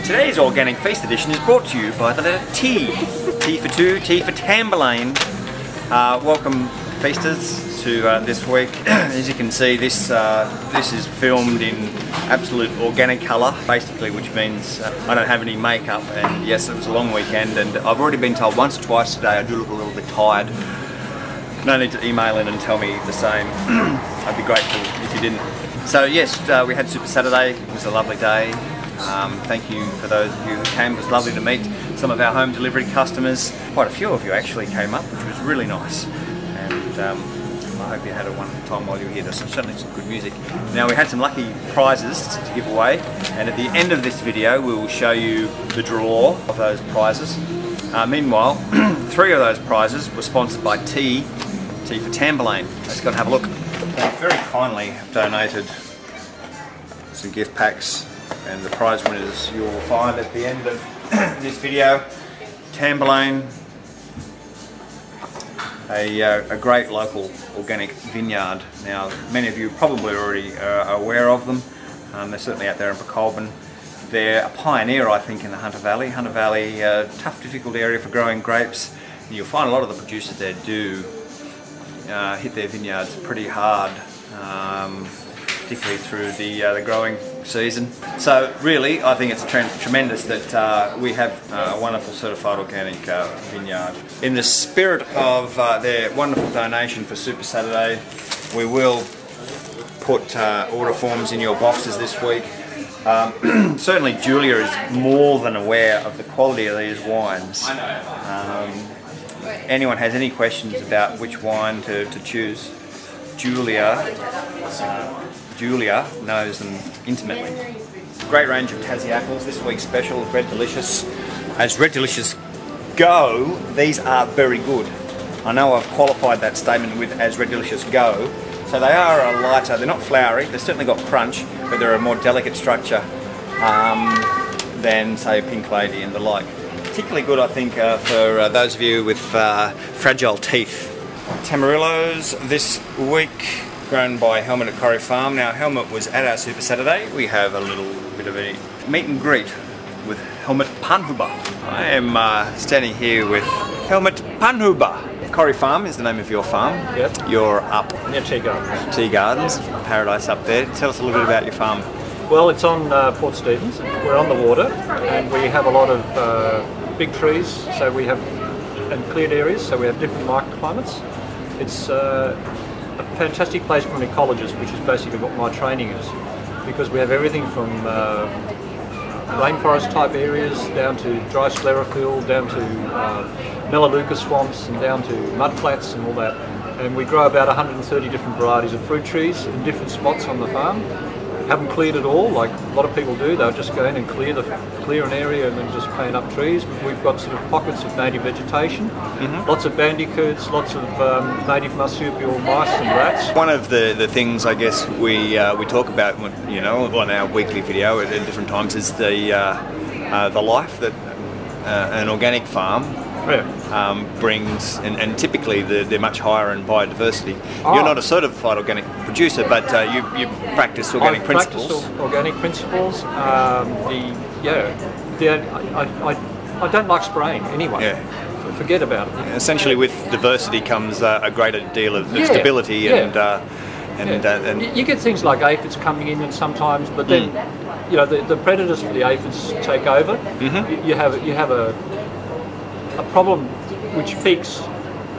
Today's Organic Feast edition is brought to you by the letter T. T for two, T for Tamburlaine. Welcome feasters to this week. As you can see, this is filmed in absolute organic colour, basically, which means I don't have any makeup, and yes, it was a long weekend, and I've already been told once or twice today I do look a little bit tired. No need to email in and tell me the same. I'd be grateful if you didn't. So yes, we had Super Saturday. It was a lovely day. Thank you for those of you who came. It was lovely to meet some of our home delivery customers. Quite a few of you actually came up, which was really nice. And I hope you had a wonderful time while you were here. There's certainly some good music. Now, we had some lucky prizes to give away, and at the end of this video we will show you the draw of those prizes. Meanwhile, 3 of those prizes were sponsored by T for Tamburlaine. Let's go and have a look. They very kindly donated some gift packs, and the prize winners you will find at the end of this video. Tamburlaine, a great local organic vineyard. Now, many of you probably already are aware of them. They're certainly out there in Colburn. They're a pioneer, I think, in the Hunter Valley. Hunter Valley, tough, difficult area for growing grapes. And you'll find a lot of the producers there do hit their vineyards pretty hard, particularly through the growing season. So really, I think it's tremendous that we have a wonderful certified organic vineyard. In the spirit of their wonderful donation for Super Saturday, we will put order forms in your boxes this week. Certainly Julia is more than aware of the quality of these wines. Anyone has any questions about which wine to choose, Julia knows them intimately. Great range of Tassie apples. This week's special is Red Delicious. As Red Delicious go, these are very good. I know I've qualified that statement with as Red Delicious go. So they are a lighter, they're not flowery, they've certainly got crunch, but they're a more delicate structure than, say, Pink Lady and the like. Particularly good, I think, for those of you with fragile teeth. Tamarillos this week, grown by Helmut at Corrie Farm. Now, Helmut was at our Super Saturday. We have a little bit of a meet and greet with Helmut Panhuber. I am standing here with Helmut Panhuber. Corrie Farm is the name of your farm. Yep. You're up near Tea Gardens. Tea Gardens, paradise up there. Tell us a little bit about your farm. Well, it's on Port Stephens. We're on the water, and we have a lot of big trees. So we have and cleared areas. So we have different microclimates. It's a fantastic place for an ecologist, which is basically what my training is, because we have everything from rainforest type areas down to dry sclerophyll, down to Melaleuca swamps, and down to mudflats and all that. And we grow about 130 different varieties of fruit trees in different spots on the farm. Haven't cleared it all like a lot of people do. They'll just go in and clear an area and then just plant up trees. We've got sort of pockets of native vegetation, lots of bandicoots, lots of native marsupial mice and rats. One of the things I guess we talk about, you know, on our weekly video at different times is the life that an organic farm brings, and typically they're much higher in biodiversity. You're not a certified organic producer, but you practice organic principles. Practice organic principles. I don't like spraying anyway. Yeah. Forget about it. Essentially, with diversity comes a greater deal of stability and you get things like aphids coming in, and sometimes, but then you know the predators for the aphids take over. You have a problem which peaks,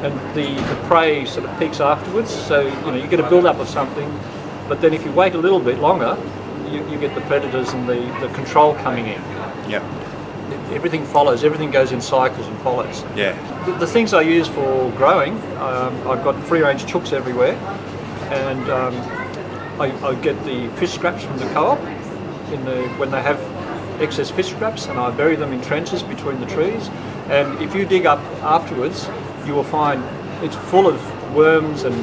and the prey sort of peaks afterwards. So you know you get a build up of something, but then if you wait a little bit longer, you get the predators and the control coming in. Yeah. Everything follows. Everything goes in cycles and follows. Yeah. The things I use for growing, I've got free range chooks everywhere, and I get the fish scraps from the co-op when they have excess fish scraps, and I bury them in trenches between the trees. And if you dig up afterwards, you will find it's full of worms and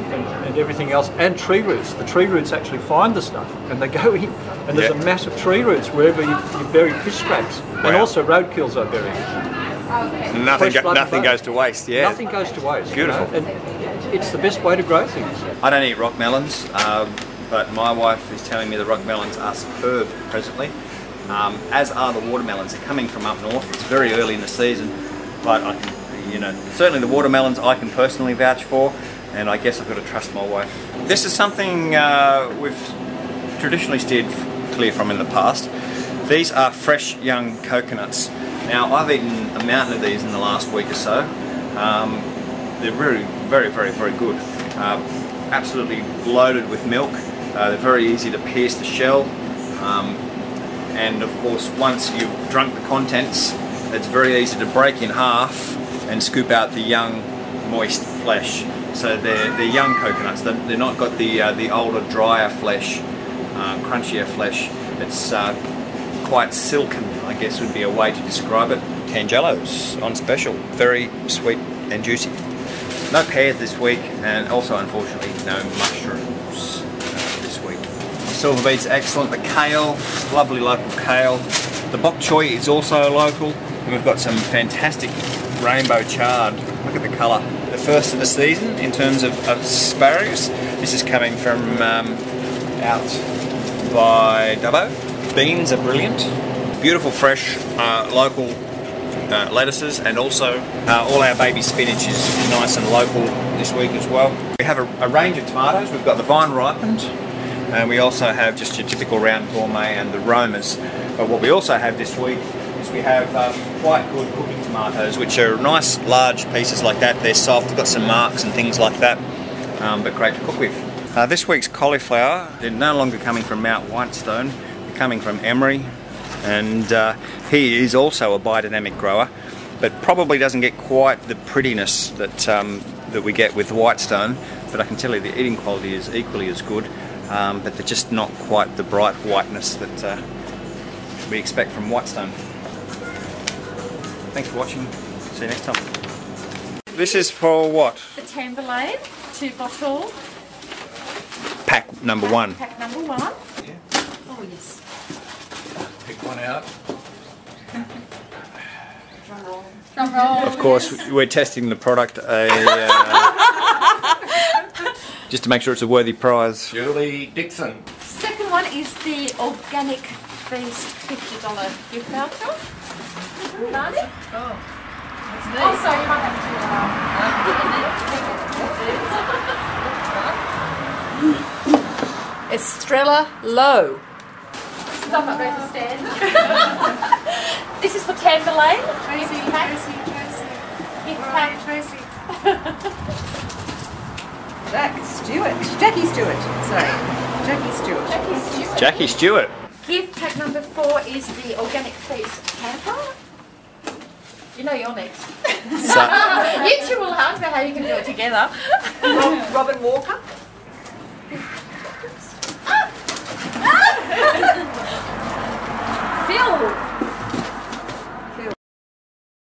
everything else, and tree roots. The tree roots actually find the stuff, and they go in, and there's a mass of tree roots wherever you bury fish scraps. Wow. And also roadkills I bury. Nothing goes to waste. Yeah. Nothing goes to waste. Beautiful. You know? And it's the best way to grow things. I don't eat rock melons, but my wife is telling me the rock melons are superb presently. as are the watermelons. They're coming from up north. It's very early in the season, but I can, certainly the watermelons I can personally vouch for, and I guess I've got to trust my wife. This is something we've traditionally steered clear from in the past. These are fresh young coconuts. Now, I've eaten a mountain of these in the last week or so. They're very, very, very, very good. Absolutely loaded with milk. They're very easy to pierce the shell. And of course, once you've drunk the contents, it's very easy to break in half and scoop out the young, moist flesh. So they're young coconuts. They're not got the older, drier flesh, crunchier flesh. It's quite silken, I guess would be a way to describe it. Tangelos on special, very sweet and juicy. No pears this week, and also unfortunately no mushrooms this week. Silver beet's excellent. The kale, lovely local kale. The bok choy is also local, and we've got some fantastic rainbow chard. Look at the colour. The first of the season in terms of asparagus. This is coming from out by Dubbo. Beans are brilliant. Beautiful fresh local lettuces, and also all our baby spinach is nice and local this week as well. We have a range of tomatoes. We've got the vine ripened, and we also have just your typical round gourmet and the Romas. But what we also have this week is we have quite good cooking tomatoes, which are nice large pieces like that. They're soft, they've got some marks and things like that, but great to cook with. This week's cauliflower, they're no longer coming from Mount Whitestone, they're coming from Emery, and he is also a biodynamic grower, but probably doesn't get quite the prettiness that we get with Whitestone. But I can tell you the eating quality is equally as good, but they're just not quite the bright whiteness that we expect from Whitestone. Thanks for watching. See you next time. This is for what? The Tamberlane, 2-bottle. Pack number one. Pack number one. Yeah. Oh yes. Pick one out. Drum roll. Drum roll. Of course, we're testing the product just to make sure it's a worthy prize. Julie Dixon. Second one is the OrganicFeast $50 gift voucher. Marty? Oh, that's me. Oh, sorry, you might have to Estrella Low. I'm not going to stand. This is for Tamberlane. Tracy. Gift pack. Tracy. Jackie Stewart. Sorry. Jackie Stewart. Jackie Stewart. Gift pack number 4 is the OrganicFeast camper. You know you're next. So, You two will hug, but how you can do it together. Robin Walker.